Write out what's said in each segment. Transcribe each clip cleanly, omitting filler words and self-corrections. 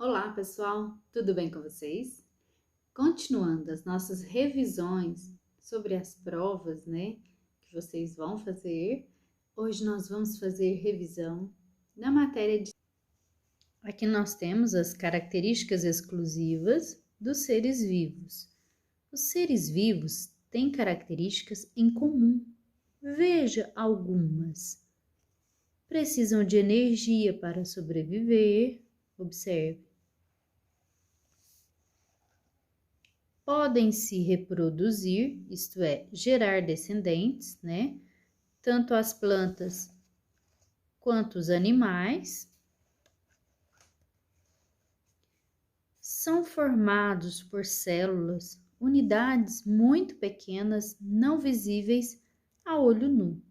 Olá, pessoal, tudo bem com vocês? Continuando as nossas revisões sobre as provas, que vocês vão fazer, hoje nós vamos fazer revisão na matéria de... Aqui nós temos as características exclusivas dos seres vivos. Os seres vivos têm características em comum. Veja algumas. Precisam de energia para sobreviver. Observe. Podem se reproduzir, isto é, gerar descendentes, Tanto as plantas quanto os animais. São formados por células, unidades muito pequenas, não visíveis a olho nu.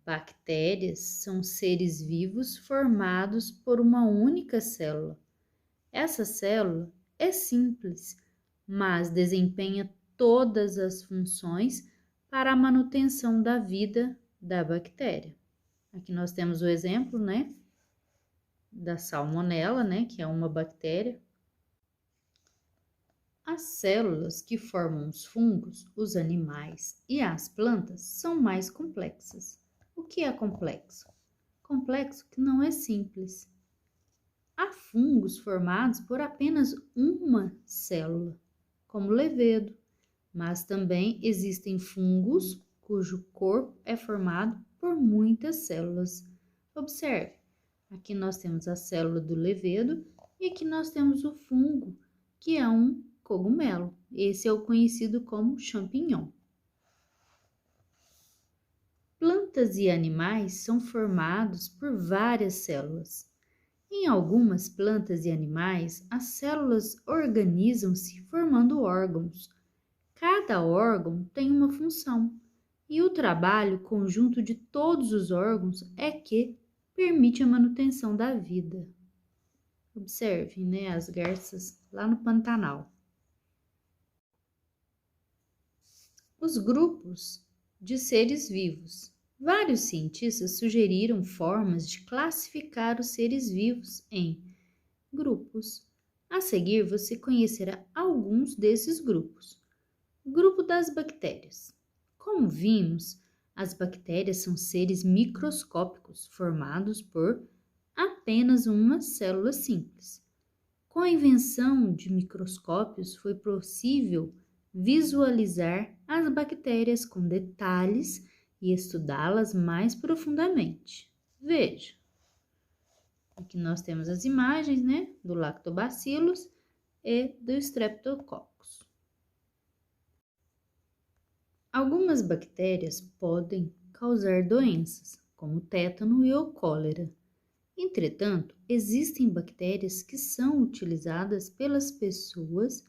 Bactérias são seres vivos formados por uma única célula. Essa célula é simples, mas desempenha todas as funções para a manutenção da vida da bactéria. Aqui nós temos o exemplo, da salmonela, que é uma bactéria. As células que formam os fungos, os animais e as plantas são mais complexas. O que é complexo? Complexo que não é simples. Há fungos formados por apenas uma célula, como o levedo, mas também existem fungos cujo corpo é formado por muitas células. Observe, aqui nós temos a célula do levedo e aqui nós temos o fungo, que é um cogumelo. Esse é o conhecido como champignon. Plantas e animais são formados por várias células. Em algumas plantas e animais, as células organizam-se formando órgãos. Cada órgão tem uma função, e o trabalho conjunto de todos os órgãos é que permite a manutenção da vida. Observe, as garças lá no Pantanal. Os grupos de seres vivos. Vários cientistas sugeriram formas de classificar os seres vivos em grupos. A seguir, você conhecerá alguns desses grupos. Grupo das bactérias. Como vimos, as bactérias são seres microscópicos formados por apenas uma célula simples. Com a invenção de microscópios, foi possível visualizar as bactérias com detalhes e estudá-las mais profundamente. Veja, aqui nós temos as imagens, do Lactobacillus e do Streptococcus. Algumas bactérias podem causar doenças, como o tétano e o cólera. Entretanto, existem bactérias que são utilizadas pelas pessoas,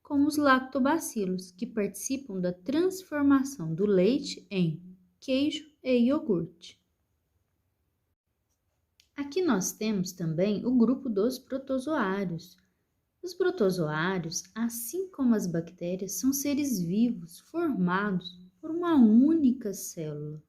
como os lactobacilos, que participam da transformação do leite em queijo e iogurte. Aqui nós temos também o grupo dos protozoários. Os protozoários, assim como as bactérias, são seres vivos formados por uma única célula.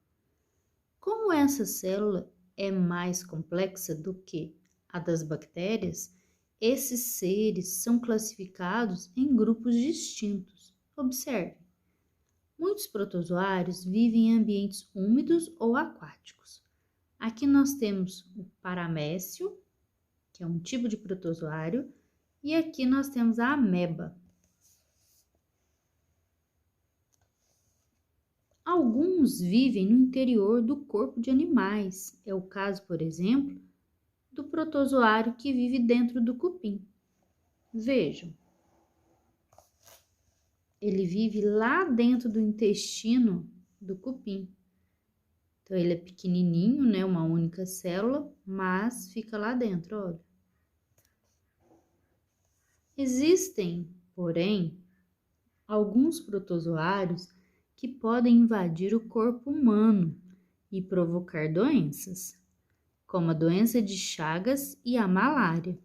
Como essa célula é mais complexa do que a das bactérias, esses seres são classificados em grupos distintos. Observe. Muitos protozoários vivem em ambientes úmidos ou aquáticos. Aqui nós temos o paramécio, que é um tipo de protozoário, e aqui nós temos a ameba. Alguns vivem no interior do corpo de animais. É o caso, por exemplo, do protozoário que vive dentro do cupim. Vejam. Ele vive lá dentro do intestino do cupim. Então, ele é pequenininho, uma única célula, mas fica lá dentro, olha. Existem, porém, alguns protozoários que podem invadir o corpo humano e provocar doenças, como a doença de Chagas e a malária.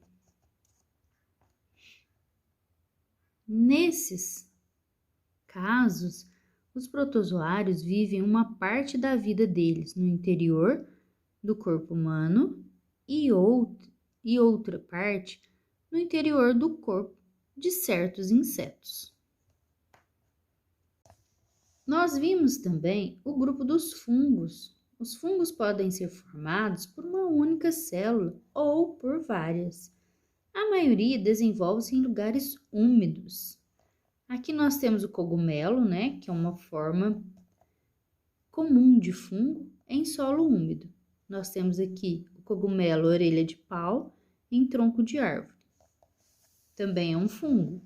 Nesses casos, os protozoários vivem uma parte da vida deles no interior do corpo humano e e outra parte no interior do corpo de certos insetos. Nós vimos também o grupo dos fungos. Os fungos podem ser formados por uma única célula ou por várias. A maioria desenvolve-se em lugares úmidos. Aqui nós temos o cogumelo, né, que é uma forma comum de fungo em solo úmido. Nós temos aqui o cogumelo orelha de pau em tronco de árvore. Também é um fungo.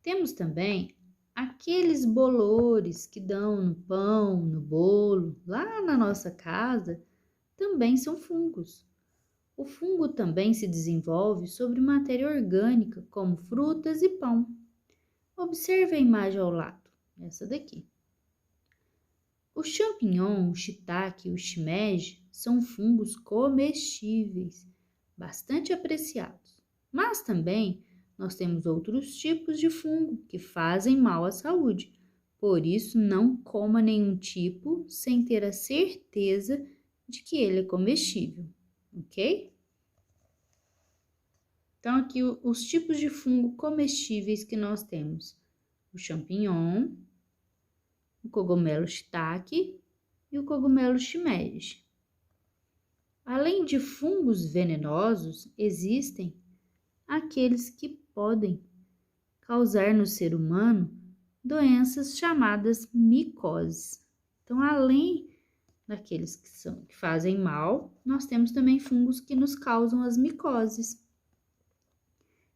Temos também aqueles bolores que dão no pão, no bolo, lá na nossa casa, também são fungos. O fungo também se desenvolve sobre matéria orgânica, como frutas e pão. Observe a imagem ao lado, essa daqui. O champignon, o shiitake e o shimeji são fungos comestíveis, bastante apreciados. Mas também nós temos outros tipos de fungo que fazem mal à saúde. Por isso, não coma nenhum tipo sem ter a certeza de que ele é comestível, ok? Então, aqui os tipos de fungo comestíveis que nós temos: o champignon, o cogumelo shiitake e o cogumelo shimeji. Além de fungos venenosos, existem aqueles que podem causar no ser humano doenças chamadas micoses. Então, além daqueles que fazem mal, nós temos também fungos que nos causam as micoses.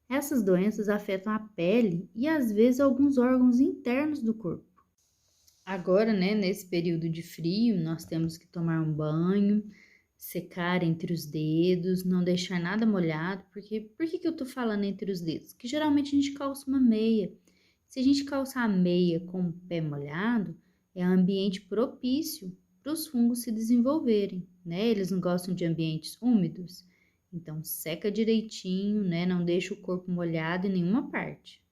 Essas doenças afetam a pele e às vezes alguns órgãos internos do corpo. Agora, né, nesse período de frio, nós temos que tomar um banho, secar entre os dedos, não deixar nada molhado, porque por que eu tô falando entre os dedos? Que geralmente a gente calça uma meia. Se a gente calçar a meia com o pé molhado, é um ambiente propício para os fungos se desenvolverem, né? Eles não gostam de ambientes úmidos. Então, seca direitinho, né? Não deixa o corpo molhado em nenhuma parte.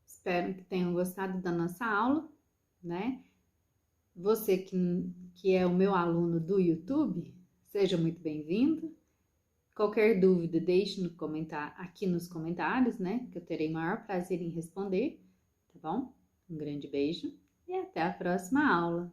Espero que tenham gostado da nossa aula, né? Você que é o meu aluno do YouTube, seja muito bem-vindo. Qualquer dúvida, deixe no comentar, aqui nos comentários, né? Que eu terei maior prazer em responder, tá bom? Um grande beijo e até a próxima aula.